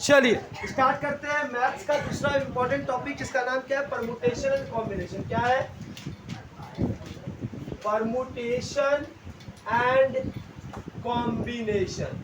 चलिए स्टार्ट करते हैं मैथ्स का दूसरा इंपॉर्टेंट टॉपिक, जिसका नाम क्या है, परमुटेशन एंड कॉम्बिनेशन। क्या है? Permutation and combination.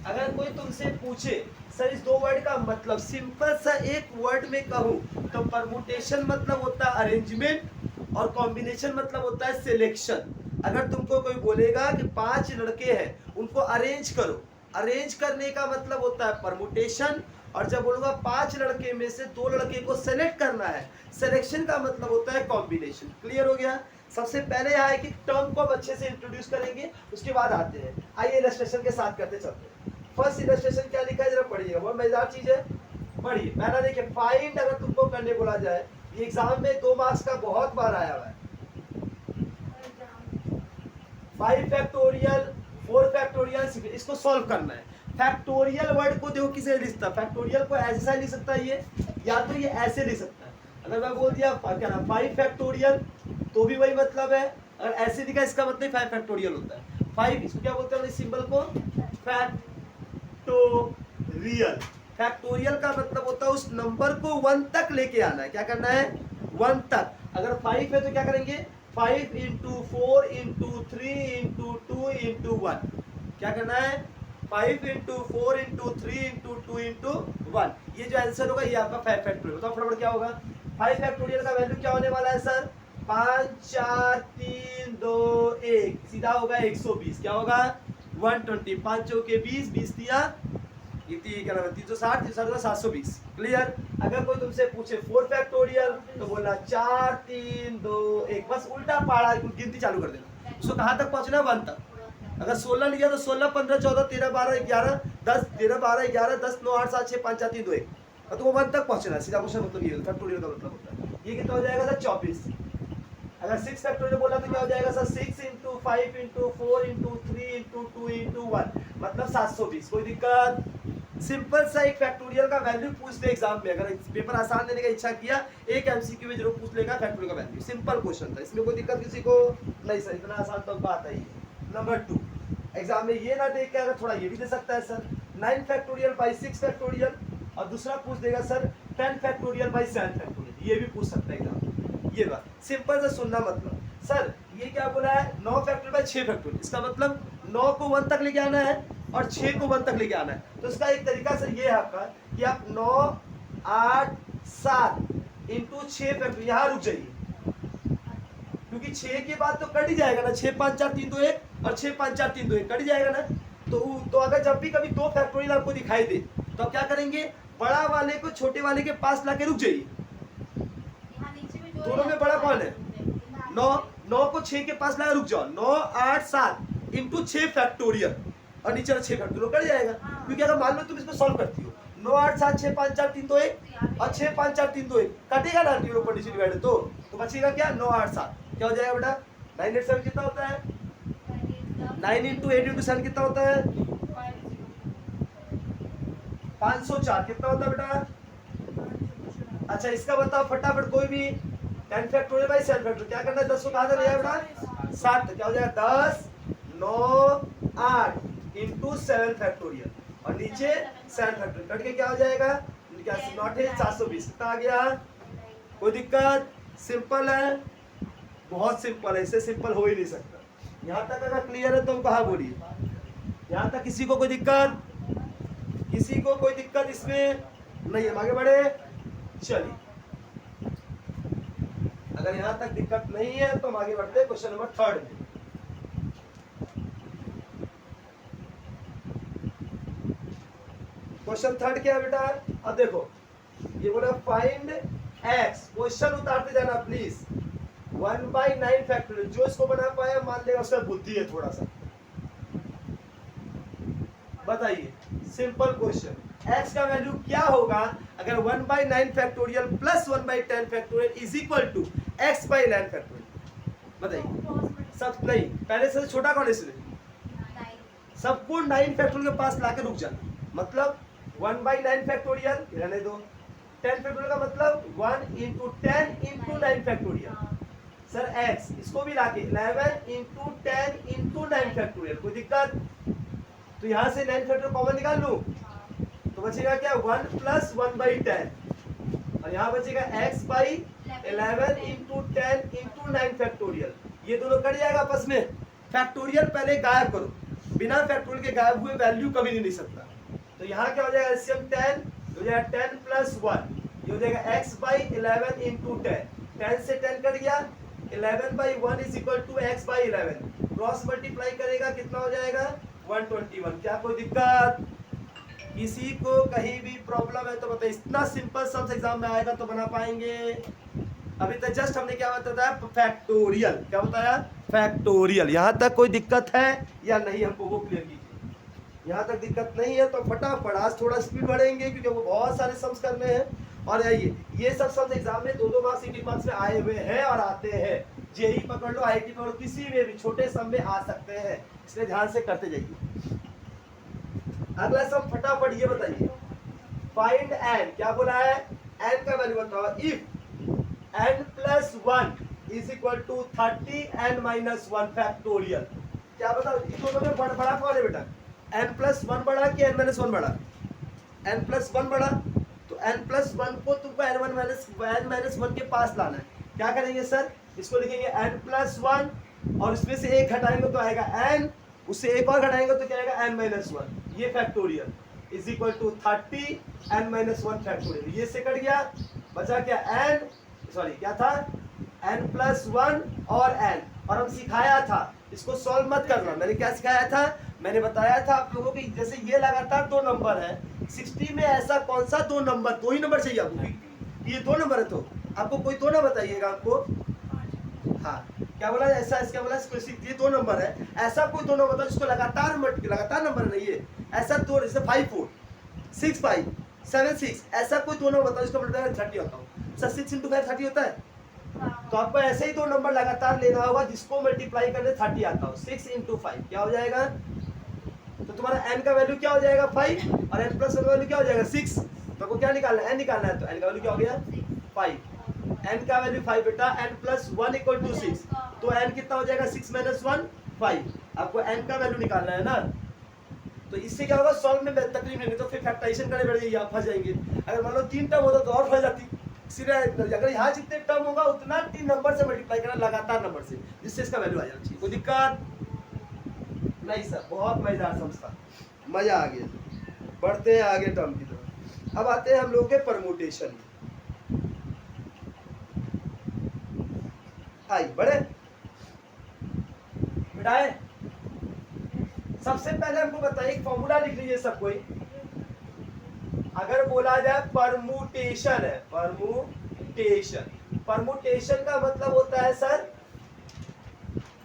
अगर कोई तुमसे पूछे सर इस दो वर्ड का मतलब, सिंपल सा एक वर्ड में कहूं तो परमुटेशन मतलब होता है अरेंजमेंट और कॉम्बिनेशन मतलब होता है सिलेक्शन। अगर तुमको कोई बोलेगा कि 5 लड़के हैं उनको अरेंज करो, अरेंज करने का मतलब होता है परमुटेशन। और जब बोलूंगा 5 लड़के में से 2 लड़के को सेलेक्ट करना है, सिलेक्शन का मतलब होता है कॉम्बिनेशन। क्लियर हो गया? सबसे पहले यहाँ एक टर्म को अब अच्छे से इंट्रोड्यूस करेंगे, उसके बाद आते हैं। आइए इलस्ट्रेशन के साथ करते चलते हैं। फर्स्ट इलस्ट्रेशन क्या लिखा है जरा पढ़िएगा, बहुत मजेदार चीज है, पढ़िए। पहला देखिए, फाइंड अगर तुमको करने बोला जाए, ये एग्जाम में 2 मार्क्स का बहुत बार आया हुआ है। 5 फैक्टोरियल 4 फैक्टोरियल, इसको सॉल्व करना है। फैक्टोरियल वर्ड को देखो किसे लिखता है, फैक्टोरियल को ऐसा लिख सकता है ये, या तो ये ऐसे लिख सकता है। अगर मैं बोल दिया क्या नाम 5 फैक्टोरियल तो भी वही मतलब है, अगर ऐसे लिखा इसका मतलब 5 फैक्टोरियल होता है। 5 इसको क्या बोलते हैं इस सिंबल को, फैक्टोरियल। फैक्टोरियल का मतलब होता है उस नंबर को 1 तक लेके आना है। क्या करना है? 1 तक। अगर 5 है तो क्या करेंगे, 5 इंटू 4 इंटू 3 इंटू 2 इंटू 1। क्या करना है? 5 इंटू 4 इंटू 3 इंटू 2 इंटू 1। ये जो आंसर होगा ये आपका 5 फैक्टोरियल। बताओ फटाफट क्या होगा? 5 फैक्टोरियल का वैल्यू क्या होने वाला है सर? 5 4 3 2 1, सीधा होगा 120। क्या होगा? 120। 5 चौके 20, 20 दिया क्या नाम है 360, 360 720। क्लियर? अगर कोई तुमसे पूछे 4 फैक्टोरियल तो बोलना 4 3 2 1, बस उल्टा पाड़ा गिनती चालू कर देना। उसको कहाँ तक पहुंचना है? 1 तक। अगर 16 लिया तो 16 15 14 13 12 11 10 13 12 11 10 9 8 7 6 5 4 3 2 1, और तुमको 1 तक पहुंचना है। सीधा क्वेश्चन मतलब ये फैक्टोरियल का मतलब होता है। ये कितना हो जाएगा सर? 24। अगर 6 फैक्टोरियल बोला तो क्या हो जाएगा sir? 6 into 5 into 4 into 3 into 2 into 1, मतलब 720। कोई दिक्कत? सिंपल सा एक फैक्टोरियल का वैल्यू पूछ ले एग्जाम में, अगर पेपर आसान देने का इच्छा किया एक एमसीक्यू में जरूर पूछ लेगा फैक्टोरियल का वैल्यू। सिंपल क्वेश्चन था, इसमें कोई दिक्कत किसी को नहीं सर, इतना आसान तो बात है। नंबर 2, एग्जाम में ये ना देख के अगर थोड़ा ये भी दे सकता है सर 9 फैक्टोरियल बाई 6 फैक्टोरियल, और दूसरा पूछ देगा सर 10 फैक्टोरियल बाई 7 फैक्टोरियल, ये भी पूछ सकता है एग्जाम। ये बात सिंपल से सुनना, मतलब सर ये क्या बोला है 9 फैक्टोरियल बाई 6 फैक्टोरियल, इसका मतलब 9 को 1 तक लेके आना है और 6 को 1 तक लेके आना है। तो इसका एक तरीका सर ये है आपका कि आप 9 8 7 इंटू 6 फैक्टोरियल यहाँ रुक जाइए, क्योंकि 6 के बाद तो कट ही जाएगा ना, 6 5 4 3 2 1 और 6 5 4 3 2 1 कट ही जाएगा ना। तो अगर जब भी कभी 2 फैक्टोरियल आपको दिखाई दे तो आप क्या करेंगे, बड़ा वाले को छोटे वाले के पास लाके रुक जाइए। दोनों में बड़ा कौन है? 9 को 6 के पास लाकर रुक जाओ, 9 8 7 इंटू 6 फैक्टोरियल, और नीचे 6 फैक्टोरियल कट जाएगा। क्योंकि अगर मान लो तुम इसको सॉल्व करती हो 9 8 7 6 5 4 3 2 1 और 6 5 4 3 2 1 कटेगा ना, ऊपर नीचे डिवाइड तो बचेगा क्या? 9 8 7। क्या हो जाएगा बेटा? 9 8 7 कितना होता है? 9 इंटू 8 इंटू 7 कितना होता है? 504। कितना होता है बेटा? अच्छा इसका बताओ फटाफट कोई भी। 10 फैक्टोरियल बाई 7 फैक्टोरियल, क्या करना है? 10 को कहाँ से ले जाए बेटा? 7। क्या हो जाएगा? 10 9 8 इंटू 7 फैक्टोरियल, और नीचे 7 फैक्टोरियल कट के क्या हो जाएगा? क्या नॉट है 720। कितना आ गया? कोई दिक्कत? सिंपल है, बहुत सिंपल है, इससे सिंपल हो ही नहीं सकता। यहाँ तक अगर क्लियर है तो हम कहा बोलिए, यहाँ तक किसी को कोई दिक्कत? किसी को कोई दिक्कत इसमें नहीं है? आगे बढ़े चलिए। अगर यहां तक दिक्कत नहीं है तो हम आगे बढ़ते हैं क्वेश्चन नंबर 3 में। क्वेश्चन 3 क्या है बेटा? अब देखो ये बोला फाइंड एक्स, क्वेश्चन उतारते जाना प्लीज। 1/9 फैक्टोरियल, जो इसको बना पाया मान लेगा उसका बुद्धि है थोड़ा सा। बताइए सिंपल क्वेश्चन, x का वैल्यू क्या होगा अगर 1/9 factorial plus 1/10 factorial is equal to x/9 factorial? बताइए। सब नहीं, पहले से छोटा कौन है इसमें? सबको 9 फैक्टोरियल के पास लाके रुक जाना, मतलब 1/9 फैक्टोरियल रहने दो, 10 फैक्टोरियल का मतलब 1 into 10 into 9 factorial. Sir x इसको भी लाके 11 इंटू 10 इंटू 9 फैक्टोरियल। कोई दिक्कत? तो यहां से 9 फैक्टोरियल कॉमन निकाल लूं, बचेगा क्या 1 प्लस 1/10 और यहाँ बचेगा x by 11 into 10 into 9 factorial. ये दोनों कट जाएगा आपस में। फैक्टोरियल पहले गायब करो, बिना फैक्टोरियल के गायब हुए वैल्यू कभी नहीं लिख सकता। तो यहाँ क्या हो जाएगा एलसीएम 10 हो जाएगा 10 प्लस 1, ये हो जाएगा x बाई 11 इंटू 10 से 10 कट गया 11 by 1 is equal to x by 11 cross multiply करेगा कितना हो जाएगा 121। क्या कोई दिक्कत किसी को कहीं भी प्रॉब्लम है तो बताइए। इतना सिंपल सम्स एग्जाम में आएगा तो बना पाएंगे। अभी तक जस्ट हमने क्या बताया फैक्टोरियल, क्या बताया फैक्टोरियल। यहाँ तक कोई दिक्कत है या नहीं हमको वो क्लियर कीजिए। यहाँ तक दिक्कत नहीं है तो फटाफट आज थोड़ा स्पीड बढ़ेंगे क्योंकि वो बहुत सारे सम्स करने हैं। और ये सब सम्स एग्जाम में 2-2 मार्क्स 3 मार्क्स में आए हुए हैं और आते हैं। जेई पकड़ लो, आईटी पकड़ लो, किसी में भी छोटे सम में आ सकते हैं, इसलिए ध्यान से करते जाइए। अगला सम फटाफट ये बताइए, फाइंड एन, क्या बोला है एन का वैल्यू बताओ। If N plus 1 is equal to 30 N minus 1 factorial. क्या बताओ इन दोनों में बड़ा कौन है बेटा, एन प्लस 1 बड़ा कि एन माइनस 1 बड़ा? एन प्लस 1 बड़ा, तो एन प्लस 1 को तुमको एन माइनस 1 के पास लाना है। क्या करेंगे सर, इसको लिखेंगे एन प्लस 1 और इसमें से एक घटाएंगे तो आएगा एन, उससे एक और घटाएंगे तो क्या आएगा एन माइनस 1, ये factorial is equal to 30 N minus 1 factorial. ये से कट गया, बचा क्या एन, सॉरी क्या था एन प्लस 1 और एन। और हम सिखाया था इसको सॉल्व मत करना। मैंने क्या सिखाया था, मैंने बताया था आप लोगों की जैसे ये लगातार 2 नंबर है 60 में, ऐसा कौन सा 2 नंबर, 2 ही नंबर चाहिए आपको, ये 2 नंबर है तो आपको कोई 2 ना बताइएगा आपको। हाँ क्या बोला ऐसा, इसका बोला ये 2 नंबर है, ऐसा कोई 2 नंबर बताओ जिसको लगातार नंबर नहीं है, ऐसा 2 जैसे 5 4 6 5 7 6, ऐसा कोई 2 नंबर बताओ जिसका मतलब 30 होता हो। सर 6 इंटू 5 30 होता है, तो आपको ऐसे ही 2 नंबर लगातार लेना होगा जिसको मल्टीप्लाई करने 30 आता हो। 6 इंटू 5 क्या हो जाएगा, तो तुम्हारा n का वैल्यू क्या हो जाएगा 5 और n प्लस 1 का वैल्यू क्या हो जाएगा 6। तो आपको क्या निकालना है, n निकालना है, तो n का वैल्यू क्या हो गया 5, n का वैल्यू 5 बेटा, n प्लस 1 इक्वल टू 6, तो n कितना हो जाएगा 6 माइनस 1 5। आपको n का वैल्यू निकालना है ना, तो इससे क्या होगा सॉल्व में तकलीफ नहीं, तो फिर फैक्टराइजेशन करने पड़ेगी, आप फंस जाएंगे। अगर मान लो 3 टर्म होता तो और फंस जाती। सीधा अगर यहाँ जितने टर्म होगा उतना 3 नंबर से मल्टीप्लाई करना लगातार नंबर से, जिससे इसका वैल्यू आ जाना चाहिए। कोई दिक्कत नहीं सर, बहुत मजेदार समझता, मजा आ गया। बढ़ते हैं आगे टर्म की तरफ। अब आते हैं हम लोग के परमुटेशन। आई बड़े बिठाए, सबसे पहले हमको बताइए एक फॉर्मूला लिख लीजिए सब कोई। अगर बोला जाए परमुटेशन है, परमुटेशन का मतलब होता है सर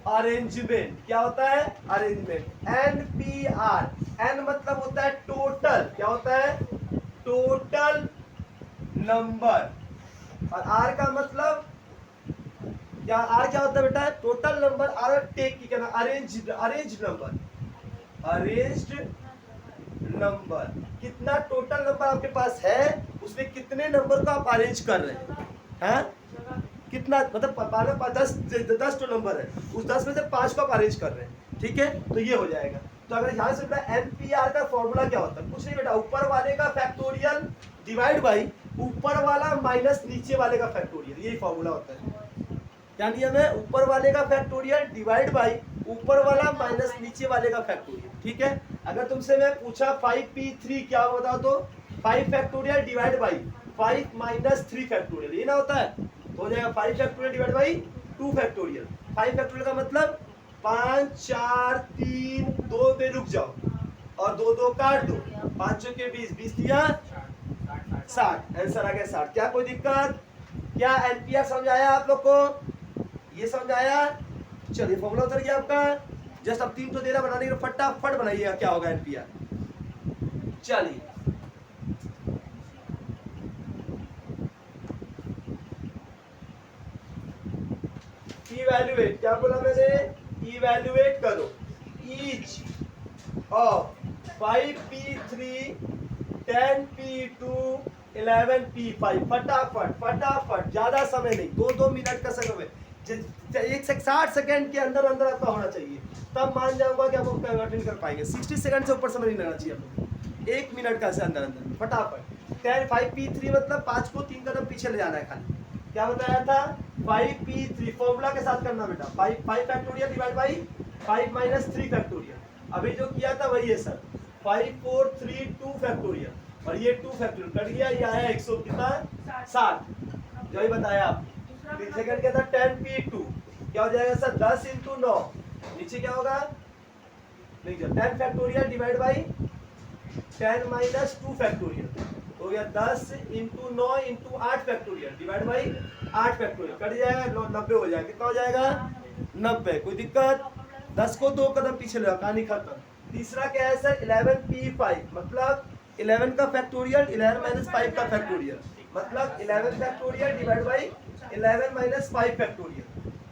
अरेंजमेंट। क्या होता है अरेंजमेंट। NPR, N मतलब होता है टोटल, क्या होता है टोटल नंबर, और R का मतलब क्या, R क्या होता है बेटा टोटल नंबर, R टेक की कहना अरेंज्ड नंबर। कितना टोटल नंबर आपके पास है, उसमें कितने नंबर को आप अरेंज कर रहे हैं, कितना मतलब 10 तो नंबर है, उस 10 में से 5 को आप अरेंज कर रहे हैं, ठीक है। तो ये हो जाएगा। तो अगर यहाँ से बेटा NPR का फॉर्मूला क्या होता है, कुछ नहीं बेटा, ऊपर वाले का फैक्टोरियल डिवाइड बाई ऊपर वाला माइनस नीचे वाले का फैक्टोरियल, यही फॉर्मूला होता है। क्या नियम है, ऊपर वाले का फैक्टोरियल डिवाइड बाई ऊपर वाला माइनस नीचे वाले का फैक्टोरियल, ठीक है। अगर तुमसे मैं पूछा 5p3 क्या होगा बताओ, तो 5 factorial divide by 5 minus 3 factorial, ये ना होता है, तो हो जाएगा 5 factorial divide by 2 factorial. 5 factorial का मतलब 5 4 3 2 पे रुक जाओ और 2 2 काट दो, 5 के 20 दिया 60, आंसर आ गया 60। क्या कोई दिक्कत, क्या NPR समझ आया आप लोग को, ये समझ आया। चलिए फॉर्मूला उतर गया आपका, जस्ट अब 3 तो दे रहा बनाने के, फटाफट बनाइएगा क्या होगा NPR। चलिए इवैल्यूएट, क्या बोला मैंने, इवैल्यूएट करो each of 5p3 10p2 11p5। फटाफट, ज्यादा समय नहीं, 2 मिनट का समय है, 60 सेकंड के अंदर आपका होना चाहिए, तब मान जाऊंगा कि आप अटेंड कर पाएंगे। 60 सेकंड से ऊपर समय नहीं लगना चाहिए आपको। 1 मिनट का से अंदर अंदर में फटाफट। 10 5p3 मतलब 5 को 3 कदम पीछे ले जाना है खाली। क्या बताया था? 5p3 फॉर्मूला के साथ करना बेटा, 5 factorial divide by 5 minus 3 factorial. अभी जो किया था वही है सर, 5 4 3 2 फैक्टोरियल और ये 2 फैक्टोरियल कट गया, ये आया 100 कितना 60 जो ही बताया आप। फिर सेकंड क्या था 10p2 क्या हो जाएगा सर 10 इंटू 9 नीचे क्या होगा नहीं 10 factorial divide by 10 minus 2 factorial हो गया 10 into 9 into 8 factorial divide by 8 factorial cut जाएगा 90 हो जाएगा। कितना हो जाएगा 90। कोई दिक्कत? 10 को 2 कदम पीछे ले कहानी खत्म। तीसरा क्या है सर 11p5 मतलब 11 का फैक्टोरियल 11 माइनस 5 का फैक्टोरियल मतलब 11 factorial divide by 11 minus 5 factorial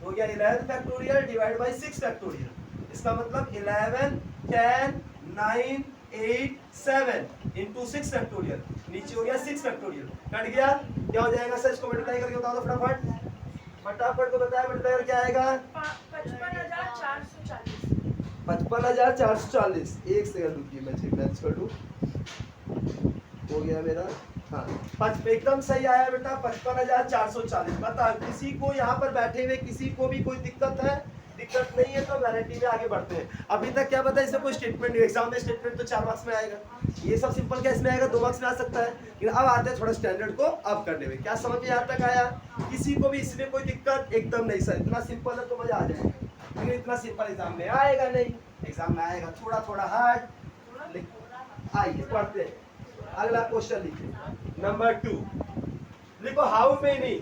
हो गया 11 फैक्टोरियल डिवाइड बाई 6 फैक्टोरियल। इसका मतलब 11 10 9 8 7 इंटू 6 फैक्टोरियल नीचे हो गया 6 फैक्टोरियल कट गया। क्या हो जाएगा सर? इसको मल्टीप्लाई करके बताओ तो फटाफट को बताया मल्टीप्लाई करके आएगा 55,440। एक सेकंड रुकिए मैं चेक मैच कर लूं। हो गया मेरा हाँ एकदम सही आया बेटा 55,440। बता किसी को यहाँ पर बैठे हुए किसी को भी कोई दिक्कत है? दिक्कत नहीं है तो वैरायटी में आगे बढ़ते हैं। अभी तक क्या पता इसमें कोई स्टेटमेंट एग्जाम में स्टेटमेंट तो 4 मार्क्स में आएगा, ये सब सिंपल क्या इसमें आएगा 2 मार्क्स में आ सकता है। लेकिन अब आते हैं थोड़ा स्टैंडर्ड को अब करने में। क्या समझ में यहाँ तक आया? किसी को भी इसमें कोई दिक्कत एकदम नहीं सर, इतना सिंपल है तो मजा आ जाएगा, लेकिन इतना सिंपल एग्जाम में आएगा नहीं। एग्जाम में आएगा थोड़ा थोड़ा हार्ड। आइए पढ़ते हैं अगला क्वेश्चन लिखिए नंबर 2 लिखो how many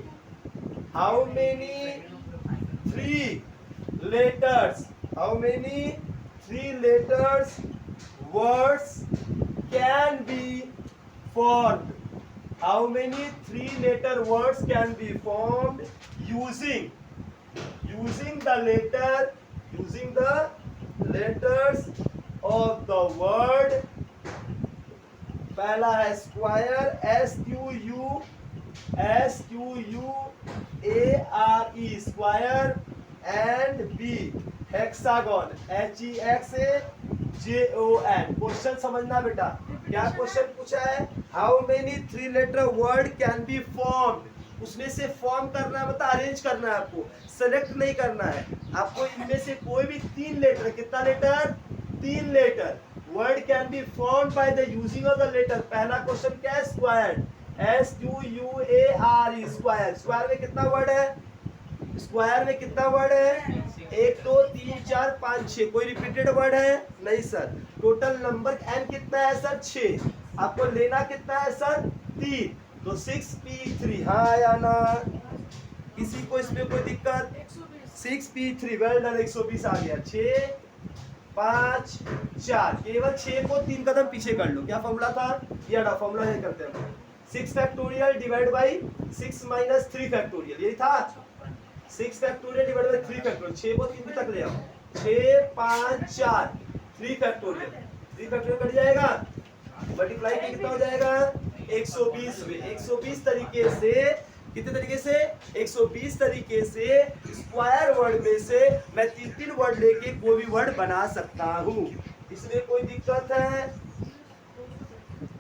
3 letters words can be formed? How many 3-letter words can be formed using the letters of the word? पहला है square SQUARE square and B hexagon HEXAGON। Question समझना बेटा, क्या क्वेश्चन पूछा है? How many 3-letter word can be formed. उसमें से form करना है मतलब अरेंज करना है, आपको सेलेक्ट नहीं करना है। आपको इनमें से कोई भी 3 लेटर, कितना letter? 3 letter word can be formed by the using of the letter. पहला क्वेश्चन क्या है? Square SQUARE square. स्क्वायर में कितना वर्ड है? स्क्वायर में कितना वर्ड है? 1 2 3 4 5 6। कोई रिपीटेड वर्ड है? नहीं सर। टोटल नंबर n कितना है सर? 6। आपको लेना कितना है सर? 3। तो 6p3 हाँ या ना? किसी को इसमें कोई दिक्कत? 6p3 वेल डन 120 आ गया। 6 5 4 केवल 6 को 3 कदम पीछे कर लो। क्या फॉर्मूला था? ये ना फॉर्मूला ये करते हैं 6 factorial divide by 6 minus 3 factorial. यही था 6 फैक्टोरियल डिवाइड बाई 3 फैक्टोरियल। 6 को 3 तक ले आओ। 6 5 4 3 फैक्टोरियल। 3 फैक्टोरियल कट जाएगा, मल्टीप्लाई के कितना हो जाएगा? 120 में। 120 तरीके से कितने तरीके से? 120 तरीके से स्क्वायर वर्ड में से मैं 3 वर्ड लेके कोई भी वर्ड बना सकता हूँ। इसमें कोई दिक्कत है?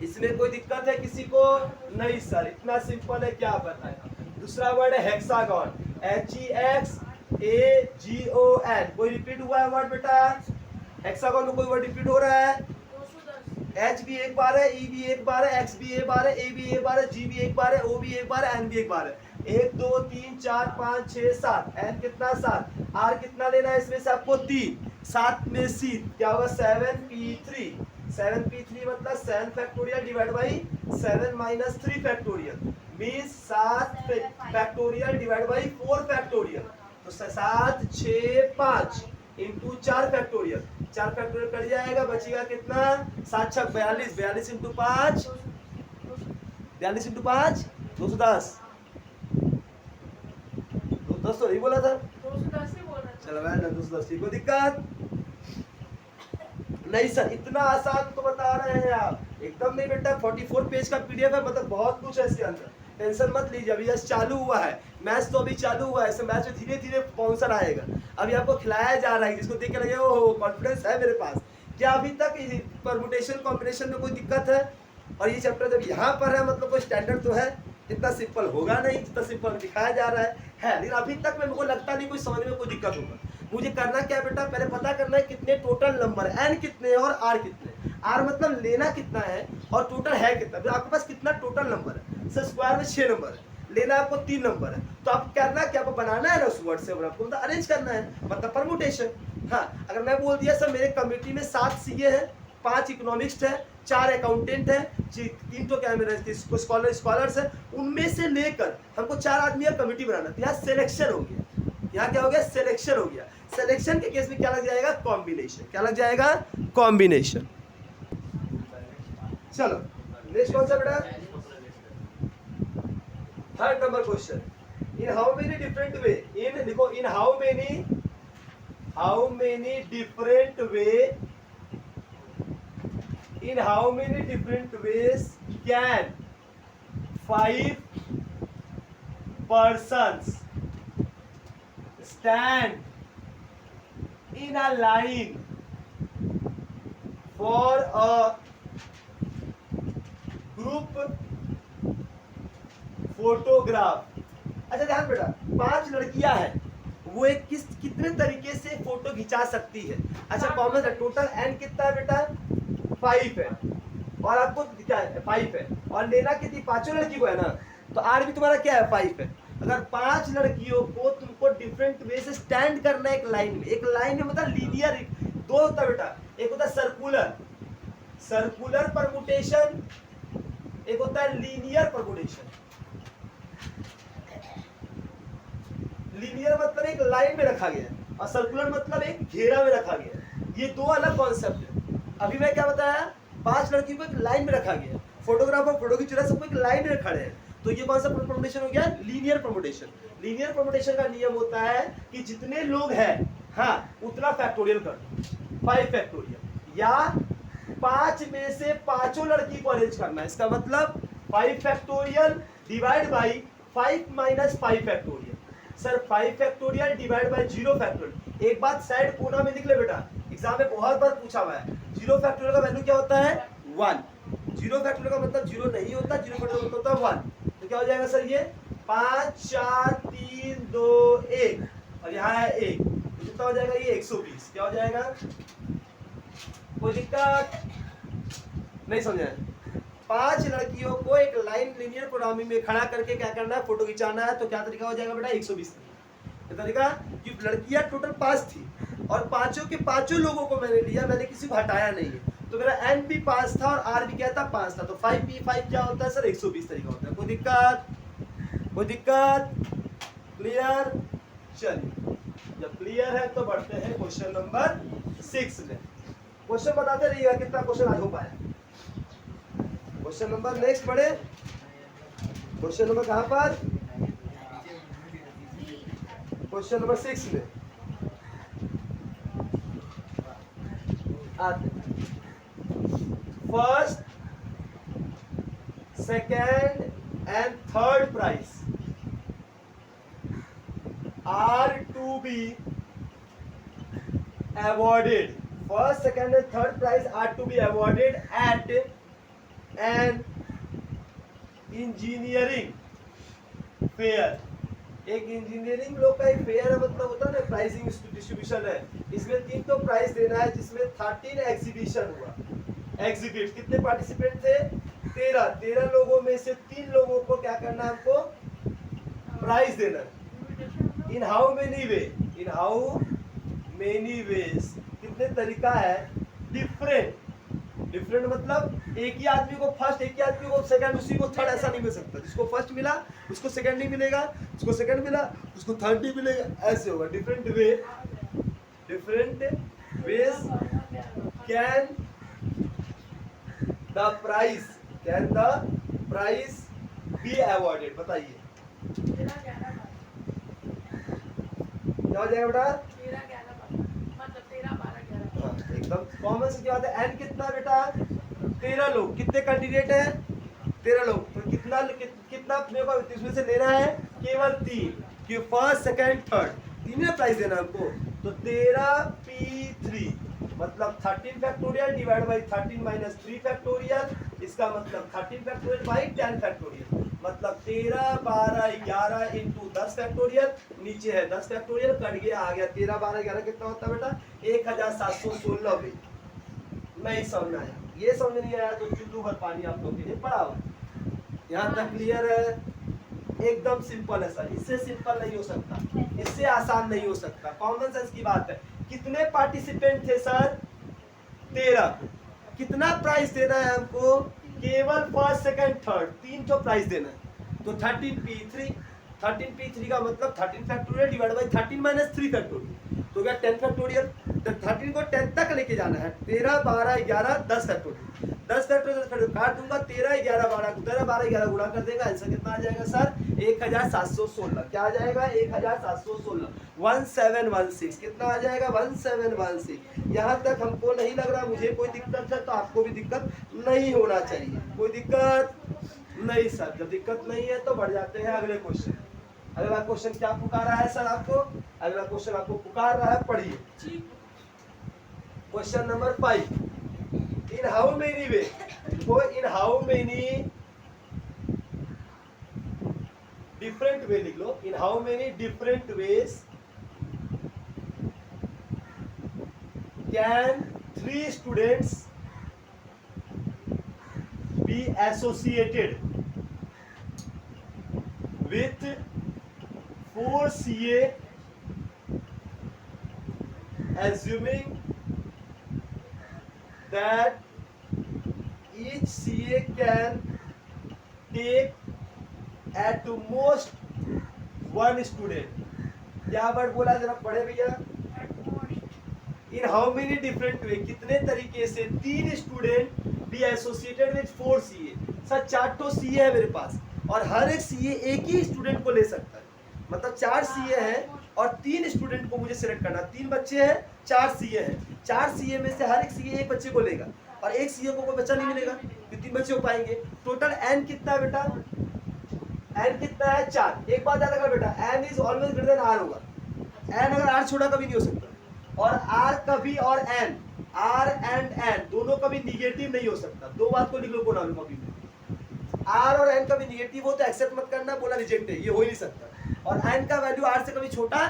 इसमें कोई दिक्कत है किसी को? नहीं सर, इतना सिंपल है। क्या बताएं? दूसरा वर्ड है हेक्सागन HEXAGON। कोई रिपीट हुआ है वर्ड बेटा? हेक्सागन में कोई वर्ड रिपीट हो रहा है? H भी एक बार है, E भी एक बार है, X भी एक बार है, A भी एक बार है, G भी एक बार है, O भी एक बार है, N भी एक बार है। 1 2 3 4 5 6 7। N कितना? 7। R कितना लेना है इसमें से आपको? 3। 7 में C क्या होगा? 7p3। 7p3 मतलब 7 factorial divide by 7 minus 3 factorial means 7 factorial divide by 4 factorial. तो 7 6 5 इंटू 4 फैक्टोरियल। 4 फैक्टोरियल कट जाएगा, बचेगा कितना? 7 6 42। 42 इंटू 5 42 इंटू 5 210। 210 तो नहीं बोला था? 210 ही बोल रहा था। चलो मैं 210। कोई दिक्कत नहीं सर, इतना आसान तो बता रहे हैं आप। एकदम नहीं बेटा, 44 पेज का पीडीएफ है, मतलब बहुत कुछ है इसके अंदर। टेंशन मत लीजिए, अभी जस्ट चालू हुआ है मैच, तो अभी चालू हुआ है। इस मैच में धीरे धीरे स्पॉन्सर आएगा। अभी आपको खिलाया जा रहा है, जिसको देख के लगे ओ कॉन्फिडेंस है मेरे पास। क्या अभी तक परमुटेशन कॉम्बिनेशन में कोई दिक्कत है? और ये चैप्टर जब यहाँ पर है मतलब कोई स्टैंडर्ड तो है, इतना सिंपल होगा नहीं जितना सिंपल दिखाया जा रहा है लेकिन अभी तक मेरे को लगता नहीं कोई समझ में कोई दिक्कत होगा। मुझे करना क्या है बेटा, पहले पता करना है कितने टोटल नंबर, एन कितने हैं और आर कितने। आर मतलब लेना कितना है और टोटल है कितना। तो आपके पास कितना टोटल नंबर है, सर स्क्वायर में 6 नंबर है, लेना आपको 3 नंबर है। तो आप करना क्या, आपको बनाना है ना उस वर्ड से आपको मतलब अरेंज करना है, मतलब परमुटेशन। हाँ, अगर मैं बोल दिया सर मेरे कमिटी में 7 सीए हैं, 5 इकोनॉमिस्ट है, 4 अकाउंटेंट है, 3 तो क्या मेरे स्कॉलर्स है, उनमें से लेकर हमको 4 आदमी का कमिटी बनाना। तो यहाँ सिलेक्शन हो गया, यहाँ क्या हो गया, सिलेक्शन हो गया। सिलेक्शन के केस में क्या लग जाएगा, कॉम्बिनेशन। क्या लग जाएगा, कॉम्बिनेशन। चलो नेक्स्ट कौन सा बेटा, third number question. In how many different way, in लिखो, in how many different way, in how many different ways can 5 persons stand in a line for a group photograph? अच्छा ध्यान बेटा, 5 लड़कियां हैं, वो एक कितने तरीके से फोटो खिंचा सकती है। अच्छा कॉमन है, टोटल एन कितना है बेटा, 5 है, और आपको क्या है, 5 है, और लेना कितनी, 5 लड़की को है ना, तो आर भी तुम्हारा क्या है, 5 है। अगर 5 लड़कियों को तुमको डिफरेंट वे से स्टैंड करना है एक लाइन में, एक लाइन में मतलब लीनियर, 2 होता है बेटा, एक होता है सर्कुलर परमुटेशन, एक होता है लीनियर परमुटेशन। लीनियर मतलब एक लाइन में रखा गया है, और सर्कुलर मतलब एक घेरा में रखा गया है। ये 2 अलग कॉन्सेप्ट है। अभी मैं क्या बताया, 5 लड़कियों को एक लाइन में रखा गया, फोटोग्राफर फोटो खींच रहा है, सबको एक लाइन में खड़े हैं, तो ये कौन सा परमुटेशन हो गया, लीनियर परमुटेशन। लीनियर परमुटेशन का नियम होता है कि जितने लोग हैं हाँ उतना फैक्टोरियल कर दो, 5 फैक्टोरियल, या 5 में से 5 लड़की को अरेंज करना है। इसका मतलब 5 factorial divide by 5 minus 5 factorial. Sir 5 factorial divide by 0 factorial. एक बात साइड कोना में लिख ले बेटा, एग्जाम में बहुत बार पूछा हुआ है। 0 फैक्टोरियल का वैल्यू क्या होता है, 1। 0 फैक्टोरियल का मतलब 0 नहीं होता, 0 फैक्टोरियल का होता है 1। तो क्या हो जाएगा सर, ये 5 4 3 2 1, और यहाँ है 1, तो कितना हो जाएगा, ये 120। क्या हो जाएगा, कोई दिक्कत नहीं समझे। 5 लड़कियों को एक लाइन लीनियर प्रोग्रामिंग में खड़ा करके क्या करना है, फोटो खिंचाना है। तो क्या तरीका हो जाएगा बेटा, 120 तरीका। कि लड़कियां टोटल 5 थी, और 5 के 5 लोगों को मैंने लिया, मैंने किसी को हटाया नहीं है, तो मेरा एन भी 5 था और आर भी क्या था, 5 था। तो 5 भी 5 क्या होता है सर, 120 तरीका होता है। कोई दिक्कत, क्लियर। चलिए जब क्लियर है तो बढ़ते हैं क्वेश्चन नंबर 6 में। क्वेश्चन बताते रहिएगा कितना क्वेश्चन आज हो पाया। क्वेश्चन नंबर नेक्स्ट बढ़े, क्वेश्चन नंबर कहां पर, क्वेश्चन नंबर 6 में आते। First, second and third prize are to be awarded. First, second and third prize are to be awarded at an engineering fair. एक इंजीनियरिंग लोग का एक फेयर मतलब होता है ना, प्राइजिंग डिस्ट्रीब्यूशन है। इसमें 3 तो प्राइज देना है, जिसमें 13 एग्जीबिशन हुआ। एग्जीबिट कितने पार्टिसिपेंट थे, 13 लोगों में से 3 लोगों को क्या करना है, हमको प्राइज देना है। इन हाउ मेनी वेज, कितने तरीका है, डिफरेंट मतलब एक ही आदमी को फर्स्ट, एक ही आदमी को सेकंड, उसी को थर्ड, ऐसा नहीं मिल सकता। जिसको फर्स्ट मिला उसको सेकंड नहीं मिलेगा, जिसको सेकंड मिला उसको थर्ड नहीं मिलेगा, ऐसे होगा। Different ways can the prize be awarded. बताइए क्या हो जाएगा बेटा, 13 11 मतलब 13 12 11। एकदम कॉमन से क्या होता है, एन कितना बेटा, 13 लोग। कितने कैंडिडेट है, 13 लोग। तो कितना अपने को इसमें से लेना है, केवल 3, कि फर्स्ट सेकंड थर्ड 3 प्राइज देना हमको। तो 13 P3 मतलब 13 factorial divide by 13 minus 3 factorial, इसका मतलब 13 फैक्टोरियल बाई 10 फैक्टोरियल, मतलब 13 12 11 इंटू 10 फैक्टोरियल, नीचे है 10 फैक्टोरियल, कट गया आ गया 13 12 11 कितना होता है बेटा 1716 भी। नहीं समझ में आया, ये समझ नहीं आया तो चुल्लू भर पानी आप लोग के लिए पड़ा हो। यहाँ तक क्लियर है? एकदम सिंपल है सर, इससे सिंपल नहीं हो सकता, इससे आसान नहीं हो सकता, कॉमन सेंस की बात है। कितने पार्टिसिपेंट थे सर? 13। कितना प्राइस देना है हमको? केवल फर्स्ट सेकंड थर्ड, 3 तो प्राइस देना है। तो 13p3, 13p3 का मतलब 13 factorial divide by 13 minus 3 factorial, तो क्या 10 फैक्टोरियल। तो 13 को 10 तक लेके जाना है, 13 12 11 10 फैक्टोरियल, 10 फैक्टोरियल काट दूंगा, 13 11 12 13 12 11 गुणा कर देगा, आंसर कितना आ जाएगा सर? 1716। क्या आ जाएगा? 1716, 1716। कितना आ जाएगा? 1716। यहाँ तक हमको नहीं लग रहा मुझे कोई दिक्कत है, तो आपको भी दिक्कत नहीं होना चाहिए। कोई दिक्कत नहीं सर, जब दिक्कत नहीं है तो बढ़ जाते हैं अगले क्वेश्चन। अगला क्वेश्चन क्या पुकार रहा है सर आपको? अगला क्वेश्चन आपको पुकार रहा है, पढ़िए। Question number 5। In how many way, in how many different way लिख लो, in how many different ways can 3 students be associated with 4 CA, assuming that each CA can take at most 1 student। क्या word बोला जरा पढ़े भैया? इन how many different way, कितने तरीके से 3 student be associated with 4 CA. Sir 4 तो CA है मेरे पास, और हर एक सीए एक ही स्टूडेंट को ले सकता है, मतलब 4 सीए हैं और 3 स्टूडेंट को मुझे सिलेक्ट करना। 3 बच्चे हैं, 4 सीए हैं, 4 सीए में से हर एक सीए एक बच्चे को लेगा, और एक सीए को कोई बच्चा नहीं मिलेगा, तो 3 बच्चे हो पाएंगे। टोटल एन कितना है बेटा? एन कितना है? 4। एक बात याद रखना बेटा, N is always greater than R होगा। एन अगर आर छोटा कभी नहीं हो सकता, और आर कभी, और एन, आर एंड एन दोनों कभी निगेटिव नहीं हो सकता। दो बात को लिख लो कोना में कॉपी में, आर और एन कभी निगेटिव हो तो एक्सेप्ट मत करना, बोला रिजेक्ट है, ये हो ही नहीं सकता। और एन का वैल्यू आर से कभी छोटा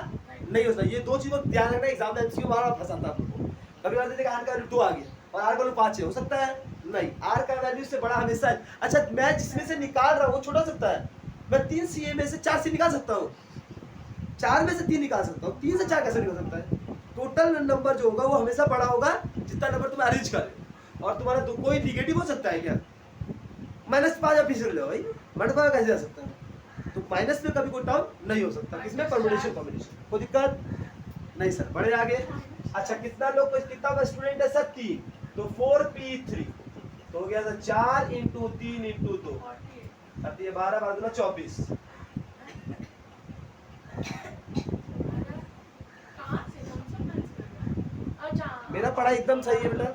नहीं हो सकता। ये दो चीजों को ध्यान रखना, एग्जाम में एमसीक्यू बार फंसाता है आपको। कभी बार देखा आर का वैल्यू 2 आ गया और आर का वैल्यू 5 हो सकता है नहीं, आर का वैल्यू से बड़ा हमेशा है। अच्छा, मैं जिसमें से निकाल रहा हूँ वो छोटा हो सकता है, मैं 3 सीए में से 4 सी निकाल सकता हूँ, 4 में से 3 निकाल सकता हूँ, 3 से 4 कैसे निकल सकता है? टोटल नंबर जो होगा वो हमेशा बड़ा होगा जितना नंबर तुम अरेंज करे। और तुम्हारा कोई निगेटिव हो सकता है क्या? -5 आप पीछे ले भाई, -5 कैसे जा सकता है? तो माइनस में कभी कोई टर्म नहीं हो सकता, किसमें? Permutation combination. कोई दिक्कत नहीं सर, बढ़े आगे। अच्छा, कितना लोग, कितना स्टूडेंट है सर? 3, तो 4p3 तो हो गया 4 इंटू 3 इंटू 2, 12 12 24। मेरा पढ़ाई एकदम सही है बेटा।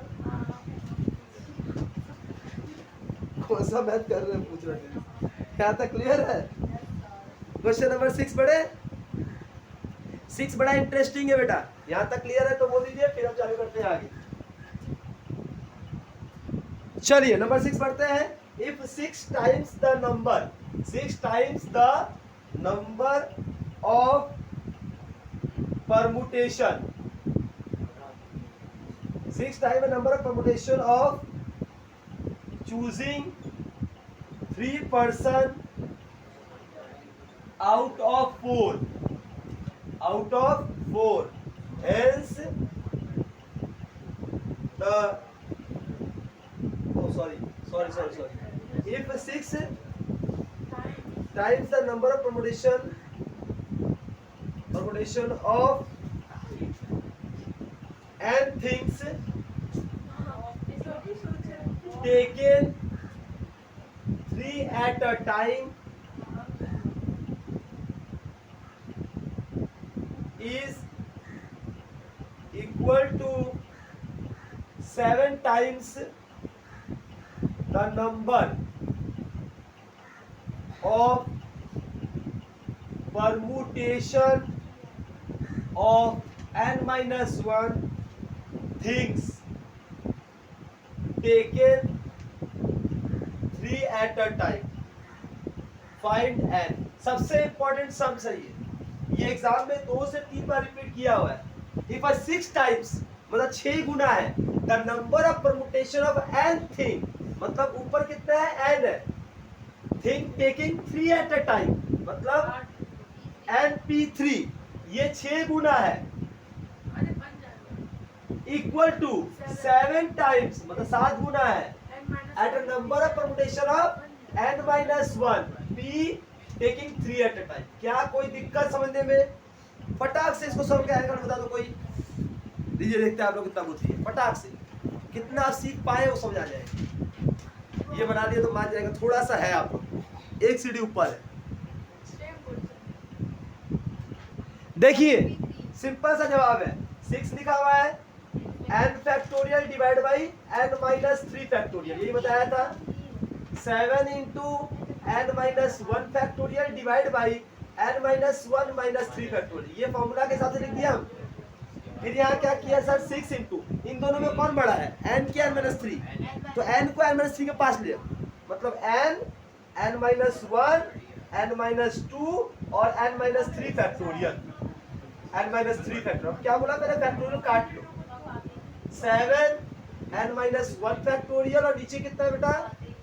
कौन सा मैथ कर रहे हैं पूछ रहे हैं? यहाँ तक क्लियर है? क्वेश्चन नंबर 6 बड़े 6 बड़ा इंटरेस्टिंग है बेटा। यहाँ तक क्लियर है तो बोल दीजिए, फिर हम चालू करते हैं आगे। चलिए नंबर 6 पढ़ते हैं। If 6 times the number, 6 times the number of permutation, 6 times the number of permutation of choosing 3 person out of 4, hence the if 6 times the number of permutation of n things taken 3 at a time is equal to 7 times the number of permutation of n minus 1 things taken 3 at a time, find N. सबसे important sum सही है, ये exam में 2 से 3 बार repeat किया हुआ है। If 6 times मतलब 6 गुना है, the number of permutation of N thing, मतलब ऊपर कितना है, एन है, thing taking 3 at a time मतलब NP3, ये 6 गुना है, अरे बन जाएगा इक्वल टू 7 टाइम्स मतलब 7 गुना है, at a number of permutation of n-1 p taking 3 at a time. क्या कोई दिक्कत समझने में? फटाक से इसको सब क्या बता दो कोई। दीजिए देखते हैं आप लोग कितना बुद्धि है, फटाक से कितना आप सीख पाए वो समझ आ जाएगा। ये बना दिया तो मान जाएगा, थोड़ा सा है आप लोग, एक सीढ़ी ऊपर है। सेम क्वेश्चन देखिए सिंपल सा जवाब है, 6 लिखा हुआ है, n factorial divide by n-3 factorial, यही बताया था। 7 into n-1 factorial divide by n-1 3 factorial, ये फॉर्मूला के हिसाब से लिख दिया हम। फिर यहाँ क्या किया सर, 6 इंटू, इन दोनों में कौन बड़ा है, n के n-3, तो n को n-3 के पास ले, मतलब n n-1 n-2 और n-3 फैक्टोरियल, n-3 फैक्टोरियल। क्या बोला मैंने, फैक्टोरियल काट लो, 7 n-1 फैक्टोरियल और नीचे कितना है बेटा,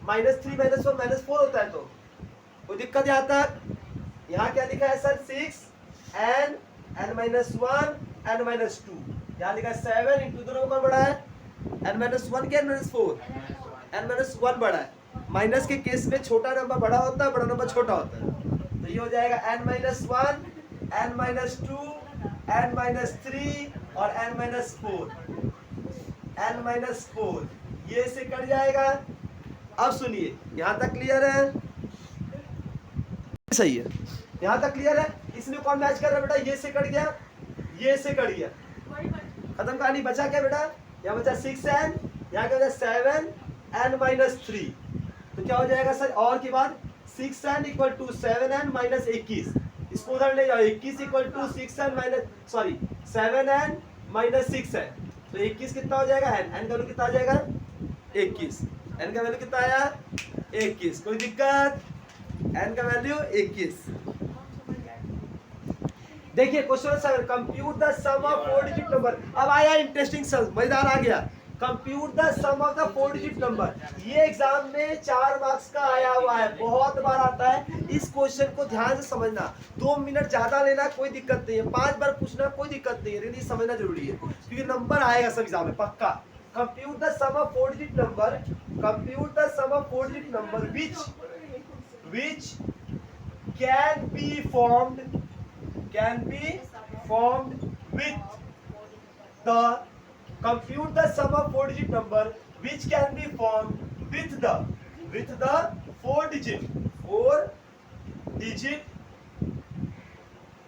-3 -1 -4 होता है, तो कोई दिक्कत यहाँ तक? यहाँ क्या लिखा है सर, 6 n n-1 n-2, यहाँ लिखा है 7 इंटू, दोनों में कौन बड़ा है, n-1 के n-4, n-1 बड़ा है। माइनस के केस में छोटा नंबर बड़ा होता है, बड़ा नंबर छोटा होता है, तो ये हो जाएगा n-1 n-2 n-3 और n-4, n-4, ये से कट जाएगा। अब सुनिए यहाँ तक क्लियर है, सही है, यहाँ तक क्लियर है। इसमें कौन मैच कर रहा है बेटा, ये से कट गया, ये से कट गया, वही बच खत्म कहानी। बचा क्या बेटा, यहाँ बचा 6n, यहाँ क्या बचा 7 n-3, तो क्या हो जाएगा सर, और के बाद 6n equal to 7n minus 21, इसको उधर ले जाओ, 21 equal to 6n minus 7n minus 6n, तो 21 कितना हो जाएगा, n का वैल्यू कितना आ जाएगा, 21, n का वैल्यू कितना आया, 21। कोई दिक्कत, n का वैल्यू 21। समझ गए देखिए question 7, compute the sum of 4 digit number. अब आया इंटरेस्टिंग सम, मजेदार आ गया, compute the sum of the 4 digit number. ये एग्जाम में 4 मार्क्स का आया हुआ है, बहुत बार आता है। इस क्वेश्चन को ध्यान से समझना, 2 मिनट ज्यादा लेना कोई दिक्कत नहीं है, 5 बार पूछना कोई दिक्कत नहीं है, लेकिन ये समझना जरूरी है क्योंकि नंबर आएगा सब एग्जाम में पक्का। Compute the sum of 4 digit number, compute the sum of 4 digit number which can be formed with the, compute the sum of 4 digit number which can be formed with the 4 digit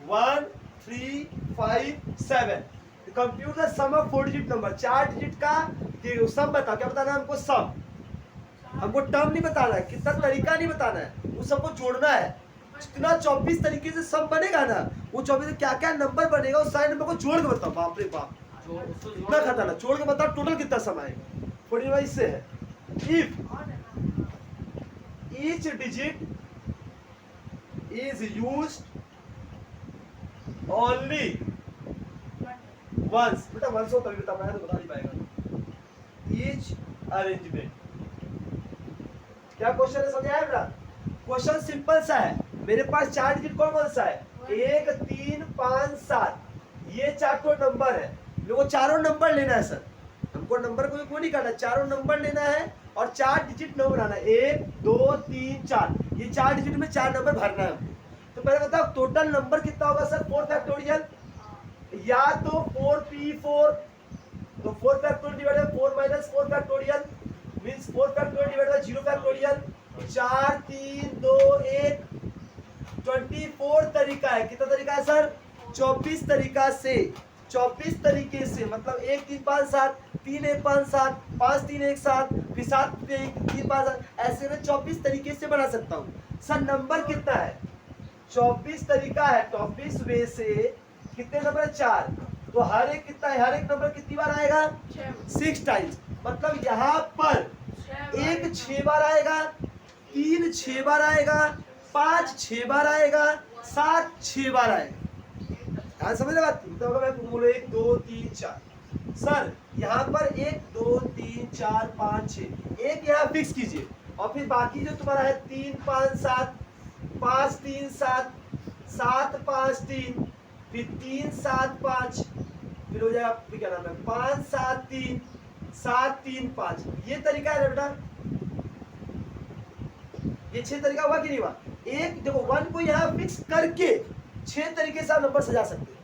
1 3 5 7। Compute the sum of 4 digit number, 4 digit का sum बता, क्या बताना है हमको, सम, हमको term नहीं बताना है, कितना तरीका नहीं बताना है, उस सबको जोड़ना है। जितना 24 तरीके से सम बनेगा ना, वो 24 क्या क्या नंबर बनेगा, उस सारे नंबर को जोड़ के बताओ। बाप रे बाप, इतना खतरनाक, जोड़ के बताओ टोटल कितना सम आएगा। थोड़ी बार इससे है, if each digit is used only once, बेटा वंस हो तभी बता पाया, तो बता नहीं पाएगा। ईच अरेंजमेंट, क्या क्वेश्चन है, समझ आया बेटा? क्वेश्चन सिंपल सा है, मेरे पास 4 डिजिट कौन कौन सा है, 1 3 5 7, ये 4 तो नंबर है, मेरे को चारों नंबर लेना है सर, हमको नंबर को नहीं काटना, चारों नंबर लेना है और 4 डिजिट नंबर आना है, 1 2 3 4, ये 4 डिजिट में 4 नंबर भरना है। तो पहले बताओ टोटल नंबर कितना होगा सर, 4 फैक्टोरियल, या तो 4p4, तो 4 factorial divide by 4 minus 4 factorial means 4 factorial divide by 0 factorial, 4 3 2 1, 24 तरीका है। कितना तरीका है सर, 24 तरीका से, 24 तरीके से, मतलब 1 3 5 7, 3 1 5 7, 5 3 1 7, फिर 7 1 3 5 7, ऐसे में 24 तरीके से बना सकता हूँ। सर नंबर कितना है, 24 तरीका है, 24 वे से कितने नंबर है, 4, तो हर एक कितना है, हर एक नंबर कितनी बार आएगा, 6 टाइम्स। मतलब यहाँ पर एक 6 बार आएगा, 3 6 बार आएगा, 5 6 बार आएगा, 7 6 बार आएगा। यहाँ समझ रहे बात? तो अगर मैं बोलो 1 2 3 4, सर यहाँ पर 1 2 3 4 5 6, एक यहाँ फिक्स कीजिए और फिर बाकी जो तुम्हारा है 3 5 7, 5 3 7, 7 5 3, फिर 3 7 5, फिर हो जाएगा फिर क्या नाम है 5 7 3, 7 3 5। ये तरीका है ना बेटा, ये 6 तरीका हुआ कि नहीं हुआ? एक देखो 1 को यहाँ फिक्स करके 6 तरीके से आप नंबर सजा सकते हैं।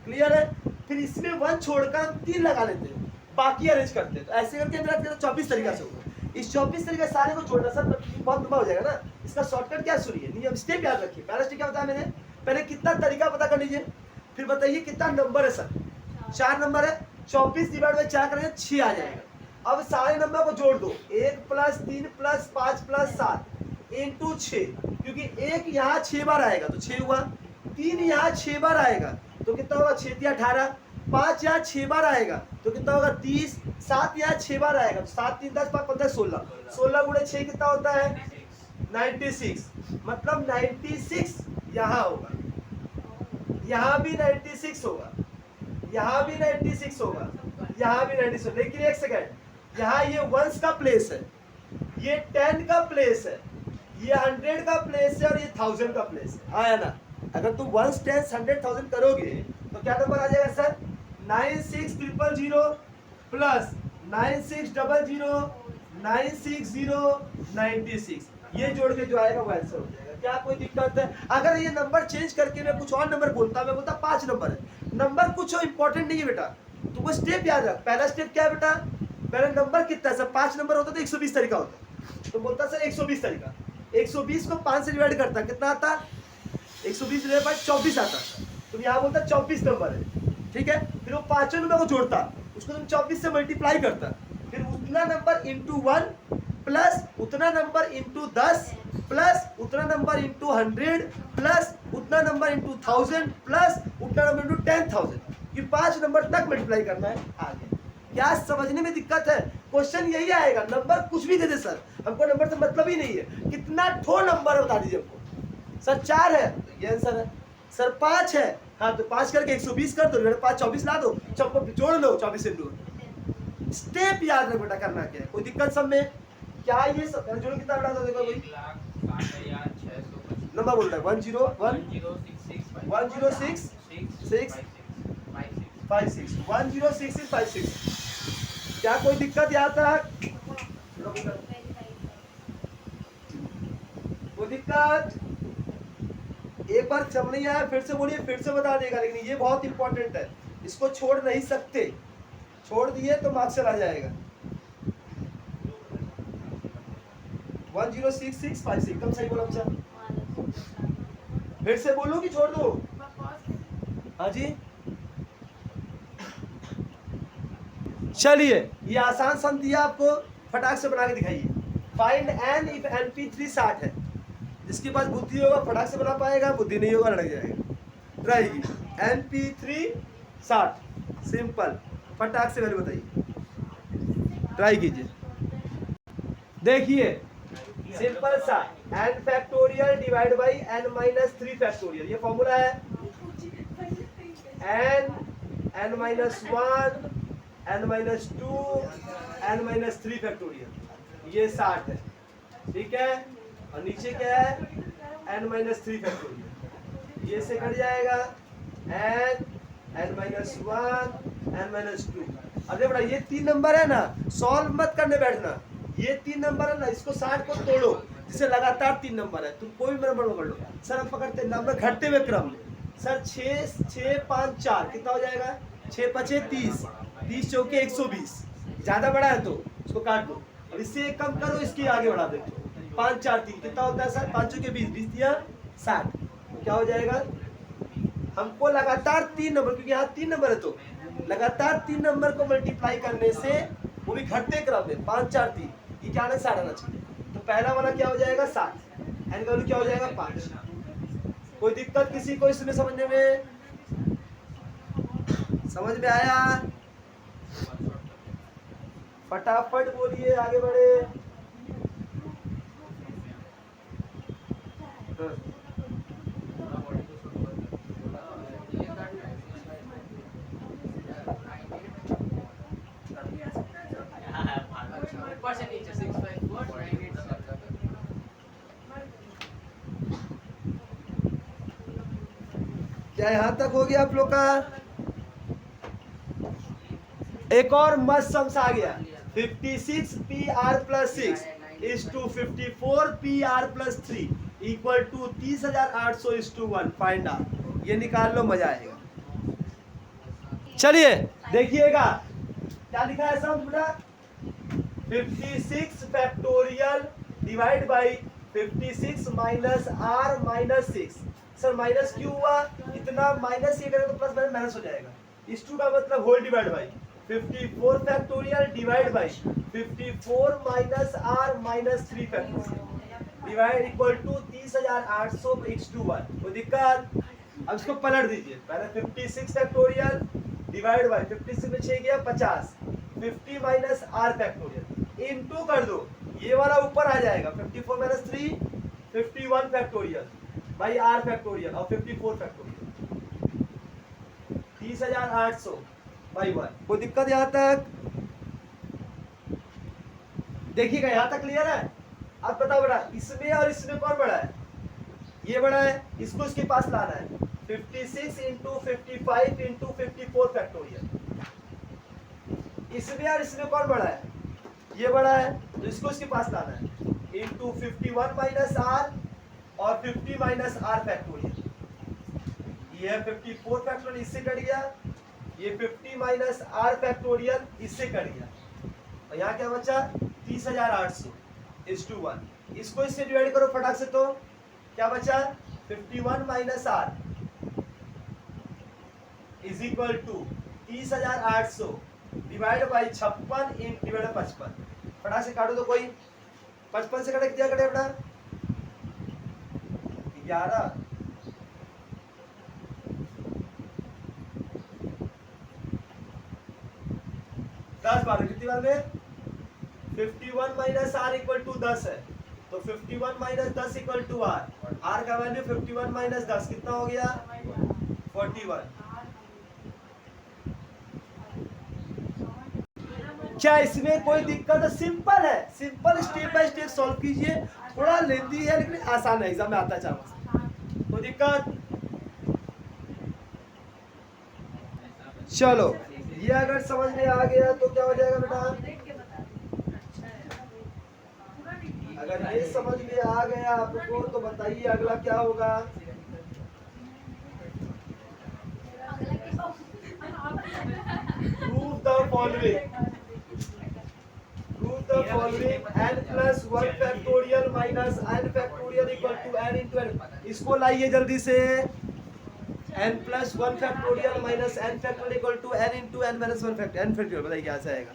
क्लियर है? फिर इसमें 1 छोड़कर हम 3 लगा लेते हैं, बाकी अरेंज करते हैं। तो ऐसे करके मेरा 24 तरीका से होगा। इस 24 तरीके सारे को जोड़ना सर बहुत लंबा हो जाएगा ना। इसका शॉर्टकट क्या सुनिए, नियम स्टेप याद रखिए। पहला स्टेप क्या बताया मैंने, पहले कितना तरीका पता कर लीजिए, फिर बताइए कितना नंबर है सर। 4 नंबर है, 24 डिवाइड बाई 4 करेंगे 6 आ जाएगा। अब सारे नंबर को जोड़ दो, 1 + 3 + 5 + 7 इंटू 6, क्योंकि 1 यहाँ 6 बार आएगा तो 6 हुआ, 3 यहाँ 6 बार आएगा तो कितना होगा 6 × 18, 5 यहाँ 6 बार आएगा तो कितना होगा 30, 7 यहाँ 6 बार आएगा तो 7 3 10 5 15 16, 16 × 6 कितना होता है 96। मतलब 96 यहाँ होगा, यहाँ भी 96 होगा, यहाँ भी 96 होगा, यहाँ भी 96। लेकिन एक सेकंड, यहाँ ये 1s का प्लेस है, ये 10 का प्लेस है, ये 100 का प्लेस है और ये 1000 का प्लेस है। आया ना? अगर तुम 1s 10s 100 1000 करोगे तो क्या नंबर आ जाएगा सर, 96000 प्लस 9600 96096। ये जोड़ के जो आएगा वो आंसर हो जाएगा। क्या कोई दिक्कत है? अगर ये नंबर चेंज करके मैं कुछ और नंबर बोलता, मैं बोलता 5 नंबर है, नंबर कुछ इंपॉर्टेंट नहीं है बेटा, तुमको स्टेप याद रख। पहला स्टेप क्या है बेटा, पहले नंबर कितना है सर, 5 नंबर होता तो 120 तरीका होता, तो बोलता सर 120 तरीका। 120 को 5 से डिवाइड करता कितना आता, 120 डिवाइड बाय 24 आता, तुम यहाँ बोलता 24 नंबर है, ठीक है। फिर वो 5 नंबर को जोड़ता, उसको तुम 24 से मल्टीप्लाई करता, फिर उतना नंबर इंटू 1 प्लस उतना नंबर इंटू 10 प्लस उतना नंबर इंटू 100 प्लस उतना नंबर इंटू 1000 प्लस उतना नंबर इंटू 10,000। ये 5 नंबर तक मल्टीप्लाई करना है आगे। क्या समझने में दिक्कत है? क्वेश्चन यही आएगा, नंबर कुछ भी दे दे सर, हमको नंबर से मतलब ही नहीं है, कितना ठो नंबर बता दीजिए हमको। सर 4 है, ये आंसर है। सर 5 है, हाँ तो 5 करके 120 कर दो, 5 24 ला दो, चौको जोड़ लो 24 से दो। स्टेप याद रख बेटा, करना क्या है, कोई दिक्कत सब में? क्या ये सब जोड़ कितना बड़ा था देखो कोई नंबर बोल रहा है 10656 क्या कोई दिक्कत यहाँ तक? कोई दिक्कत? एक बार समझ नहीं आया फिर से बोलिए, फिर से बता देगा, लेकिन ये बहुत इंपॉर्टेंट है, इसको छोड़ नहीं सकते, छोड़ दिए तो मार्क्स चला जाएगा। 106656 एकदम सही बोला बच्चा। फिर से बोलूं कि छोड़ दो? हाँ जी चलिए, ये आसान सम दिया आपको, फटाक से बना के दिखाइए। फाइंड एन इफ NP3 60 है, जिसके पास बुद्धि होगा फटाक से बना पाएगा, बुद्धि नहीं होगा लड़क जाएगा। रहेगी NP3 60 सिंपल, फटाक से वैल्यू बताइए, ट्राई कीजिए। देखिए सिंपल सा, n factorial divide by n minus 3 factorial, ये फॉर्मूला है। n minus 1 n minus 2 n minus 3 factorial, ये 60 है, ठीक है। और नीचे क्या है n माइनस 3 फैक्टोरियल, ये से कट जाएगा n माइनस 1 n माइनस 2। अरे बड़ा ये 3 नंबर है ना, सॉल्व मत करने बैठना, ये 3 नंबर है ना, इसको 60 को तोड़ो, जिसे लगातार 3 नंबर है, तुम कोई भी नंबर पकड़ लो। सर हम पकड़ते नंबर घटते हुए क्रम में, सर 6 6 5 4 कितना हो जाएगा, 6 5 30, 30 चौके 120, ज्यादा बड़ा है तो उसको काट दो, और इससे कम करो, इसके आगे बढ़ा दो, 5 4 3 कितना होता है सर, 5 चौके 20, 20 दिया 60, तो क्या हो जाएगा, हमको लगातार 3 नंबर, क्योंकि यहाँ 3 नंबर है तो लगातार 3 नंबर को मल्टीप्लाई करने से, वो भी घटते क्रम में, 5 4 3, ये क्या आना 60 आना चाहिए, तो पहला वाला क्या हो जाएगा 60, एन का वैल्यू क्या हो जाएगा 5। कोई दिक्कत किसी को इसमें समझने में? समझ में आया? फटाफट बोलिए, आगे बढ़े। हाँ। कभी आ सकता है जो ऊपर से नीचे 654 क्या यहाँ तक हो गया आप लोग का? एक और मस्त सम्स आ गया। 56 PR + 6 is to 54 PR + 3 equal to 30,800 is to 1 find out. ये निकाल लो, मजा आएगा। चलिए देखिएगा क्या लिखा है सम्स बेटा। 56 factorial divide by 56 minus R minus 6। Sir minus क्यों हुआ? इतना माइनस ये करें तो प्लस माइनस माइनस हो जाएगा। इस टू का मतलब whole divide by 54 factorial divide by 54 minus R minus 3 factorial divide equal to 30,800 x to 1। कोई दिक्कत? अब इसको पलट दीजिए। पहले 56 फैक्टोरियल डिवाइड बाई 56 में 6 गया 50 50 माइनस R फैक्टोरियल इनटू कर दो, ये वाला ऊपर आ जाएगा 54 minus 3 51 factorial by R factorial और 54 फैक्टोरियल 30,800 बाई 1। कोई दिक्कत यहाँ तक? देखिएगा यहाँ तक क्लियर है? अब बताओ बेटा, इसमें और इसमें कौन बड़ा है? ये बड़ा है, इसको इसके पास लाना है। 56 इंटू 55 इंटू 54 फैक्टोरियल। इसमें और इसमें कौन बड़ा है? ये बड़ा है, तो इसको इसके पास लाना है। इंटू 51 माइनस R और 50 माइनस R फैक्टोरियल। ये है 54 फैक्टोरियल, इससे कट गया। ये 50 माइनस R फैक्टोरियल इससे कट गया। और यहाँ क्या बचा? 30,800 is to 1। इसको इससे डिवाइड करो फटाक से, तो क्या बचा? 51 minus R is equal to 30,800 divide by 56 in divide 55। फटाक से काटो तो कोई 55 से कटे क्या कटे बेटा? 11 10 बार कितनी बार में? 51 माइनस R इक्वल टू 10 है, तो 51 minus 10 equal to R। R का वैल्यू 51 माइनस 10 कितना हो गया? 41। क्या इसमें कोई दिक्कत है? सिंपल है, simple step by step solve कीजिए। थोड़ा लेंदी है लेकिन आसान है, एग्जाम में आता है 4 मार्क्स। कोई दिक्कत? चलो ये अगर समझ में आ गया तो क्या हो जाएगा बेटा? अगर ये समझ में आ गया आपको तो बताइए अगला क्या होगा? Prove the following. Prove the following n plus 1 factorial minus n factorial equal to n into n। इसको लाइए जल्दी से। n plus 1 factorial minus n factorial equal to n into n minus 1 factorial. n factorial बताइए क्या से आएगा?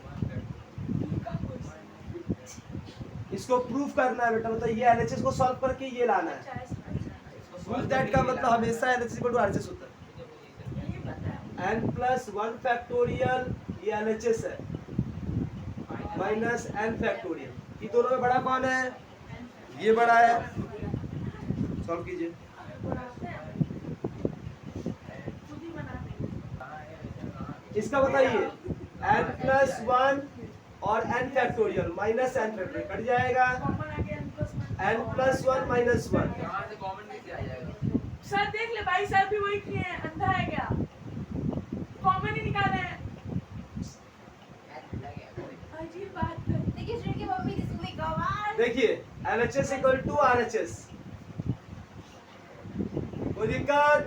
इसको prove करना है बेटा, मतलब ये एलएचएस को सॉल्व करके ये लाना है। प्रूव दैट का मतलब हमेशा एलएचएस इक्वल टू आरएचएस होता है। n प्लस 1 फैक्टोरियल ये एलएचएस है माइनस n फैक्टोरियल। ये दोनों में बड़ा कौन है? ये बड़ा है। सॉल्व कीजिए। इसका बताइए n प्लस 1 और n factorial minus n factorial cut जाएगा। n प्लस 1 माइनस 1 यहाँ से कॉमन भी आ जाएगा। सर देख ले भाई, सर भी वही किए हैं, अंधा है क्या? कॉमन ही निकाले हैं। अजीब बात है। देखिए स्टूडेंट की मम्मी दिस वीक कमाल। देखिए LHS इक्वल टू RHS। कोई दिक्कत?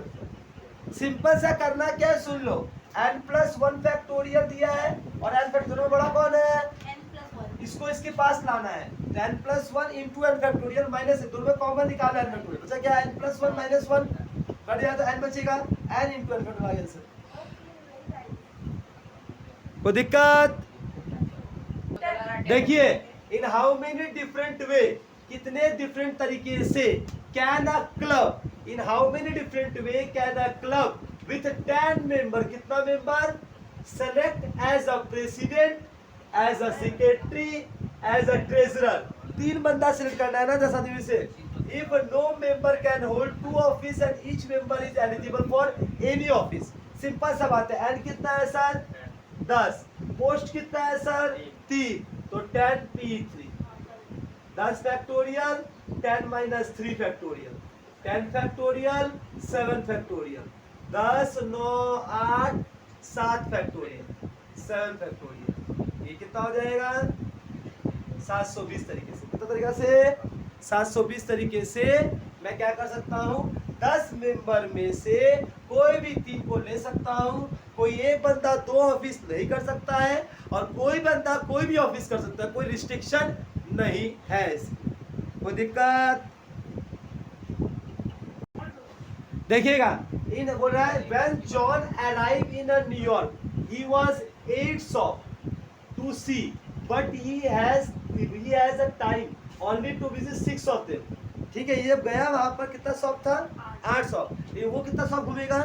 सिंपल सा करना क्या है सुन लो। n प्लस 1 फैक्टोरियल दिया है और n फैक्टोरियल बड़ा कौन है? n+1। इसको इसके पास लाना है। तो n plus 1 into n factorial minus है, दोनों में कॉमन निकाला n फैक्टोरियल। बचा क्या? n प्लस 1 माइनस 1 कट जाए तो n बचेगा n इंटू n फैक्टोरियल आ गया आंसर। कोई दिक्कत? देखिए in how many different way, कितने डिफरेंट तरीके से can a club, in how many different way can a club with 10 member, कितना member? Select as a president, as a secretary, as a treasurer. 3 बंदा select करना है ना 10 आदमी से। If no member can hold 2 office and each member is eligible for any office. Simple सा बात है। एंड कितना है सर? 10। पोस्ट कितना है सर? 3। तो 10 P3, 10 factorial, 10 minus 3 factorial, 10 factorial, 7 factorial, 10 9 8 7 factorial, 7 factorial. ये कितना हो जाएगा? 720 तरीके से। कितना तरीका से? 720 तरीके से मैं क्या कर सकता हूँ? 10 मेंबर में से कोई भी 3 को ले सकता हूँ। कोई एक बंदा 2 ऑफिस नहीं कर सकता है और कोई बंदा कोई भी ऑफिस कर सकता है। कोई रिस्ट्रिक्शन नहीं है इसमें। कोई दिक्कत? देखिएगा, इन बोल रहा है when John arrive in New York he was 8 shop to see but he has a time only to visit 6 of them. ठीक है, ये जब गया वहां पर कितना शॉप था? 8 शॉप। वो कितना शॉप घूमेगा?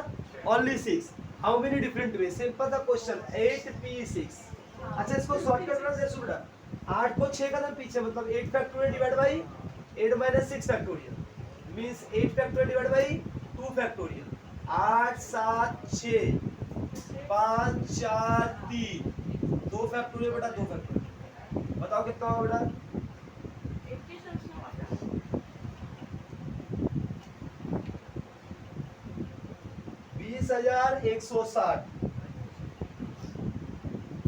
Only 6। How many different way? Simple सा क्वेश्चन, 8P6। अच्छा, इसको शॉर्टकट में दे सुना। 8 को 6 कदम पीछे, मतलब 8 factorial divide by 8 minus 6 factorial means 8 factorial divide by 2 factorial. 8 7 6 5 4 3 2 factorial बेटा 2 फैक्टोरियल। बताओ कितना होगा बेटा? 20,160।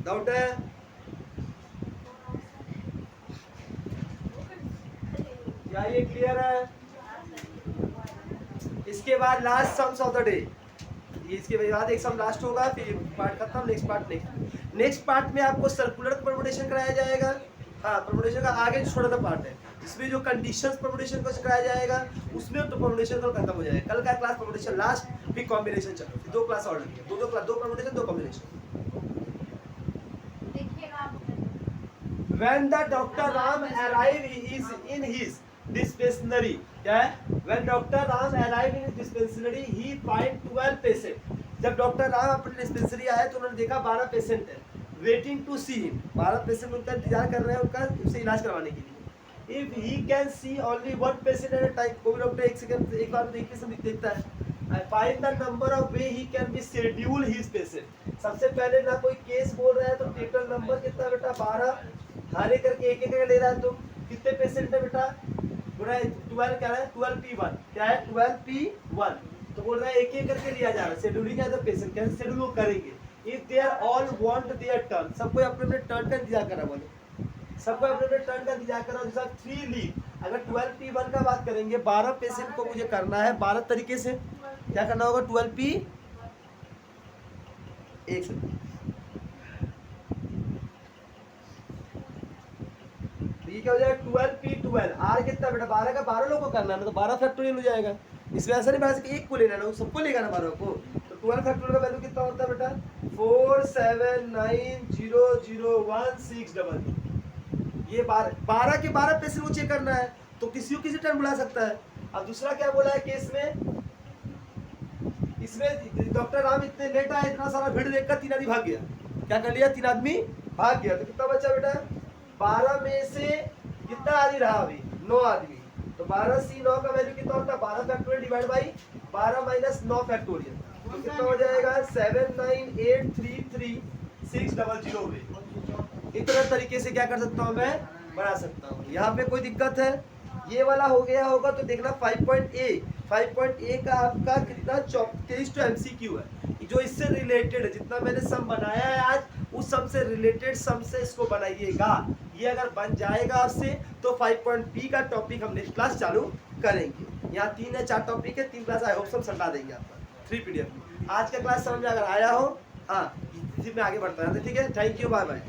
डाउट है? क्या ये क्लियर है? इसके बाद last sums of the day. इसके बाद एक सम लास्ट होगा, फिर पार्ट खत्म। नेक्स्ट पार्ट में आपको सर्कुलर परमुटेशन कराया जाएगा। हाँ, परमुटेशन का आगे छोटा सा पार्ट है जिसमें जो कंडीशंस परमुटेशन को कराया जाएगा, उसमें तो परमुटेशन कल खत्म हो जाएगा। कल का क्लास परमुटेशन लास्ट, फिर कॉम्बिनेशन चलो। 2 क्लास और लगी है, 2 permutation 2 combination. When the Dr. Ram arrived, he is in his dispensary. क्या है? When Dr. Ram arrived in his dispensary, he find 12 patient. जब डॉक्टर राम अपने डिस्पेंसरी आए तो उन्होंने देखा 12 पेशेंट है। Waiting to see him, 12 patient उनका इंतजार कर रहे हैं उनका उसे इलाज करवाने के लिए। If he can see only 1 patient at a time, कोई डॉक्टर एक बार में एक पेशेंट देखता है। Find the number of way he can be schedule his patient. सबसे पहले ना कोई केस बोल रहा है तो टोटल नंबर कितना बेटा? 12। हारे करके एक एक ले रहा है। तुम कितने पेशेंट है बेटा? बोल रहा है 12। क्या है? 12P1। क्या है? 12P1। तो बोल रहा है एक एक करके लिया जा रहा है। शेड्यूलिंग एज अ पेशेंट, कैसे शेड्यूल वो करेंगे? If they are all want their turn, सबको अपने अपने टर्न का इंतजार करा। बोले सबको अपने अपने टर्न का इंतजार करा। जैसा 3 लीव, अगर 12P1 का बात करेंगे, 12 पेशेंट को मुझे करना है 12 तरीके से। क्या करना होगा? 12P एक सेकंड, ये क्या हो जाएगा? 12P12। आर कितना बेटा? 12 का 12 लोगों को करना है ना, तो 12 फैक्टोरियल हो जाएगा। इसमें ऐसा नहीं बात कि एक को लेना है, सबको लेगा ना 12 को। तो 12 फैक्टोरियल का वैल्यू कितना होता है बेटा? 4790016 ये 12 के 12 पेशेंट को चेक करना है, तो किसी को किसी टाइम बुला सकता है। अब दूसरा क्या बोला है केस में? इसमें डॉक्टर राम इतने लेट आए, इतना सारा भीड़ देखकर 3 आदमी भाग गया। क्या कर लिया? 3 आदमी भाग गया। तो कितना बचा बेटा? 12 में से कितना आदमी रहा? अभी 9 आदमी। तो 12C9 का वैल्यू कितना होता है? 12 factorial divide by 12 minus 9 factorial. तो कितना हो जाएगा? 798336000। इतना तरीके से क्या कर सकता हूँ मैं? बना सकता हूँ। यहाँ पे कोई दिक्कत है? ये वाला हो गया होगा तो देखना 5.A का आपका कितना 24 MCQ है, जो इससे रिलेटेड है। जितना मैंने सम बनाया है आज, उस सम से रिलेटेड सम से इसको बनाइएगा। ये अगर बन जाएगा आपसे तो 5.B का टॉपिक हम नेक्स्ट क्लास चालू करेंगे। यहाँ 3 या 4 टॉपिक है, 3 क्लास आई होप सब सटा देंगे आपका 3 PDF में। आज का क्लास समझ में अगर आया हो, हाँ, इसी में आगे बढ़ता है। ठीक है, थैंक यू, बाय बाय।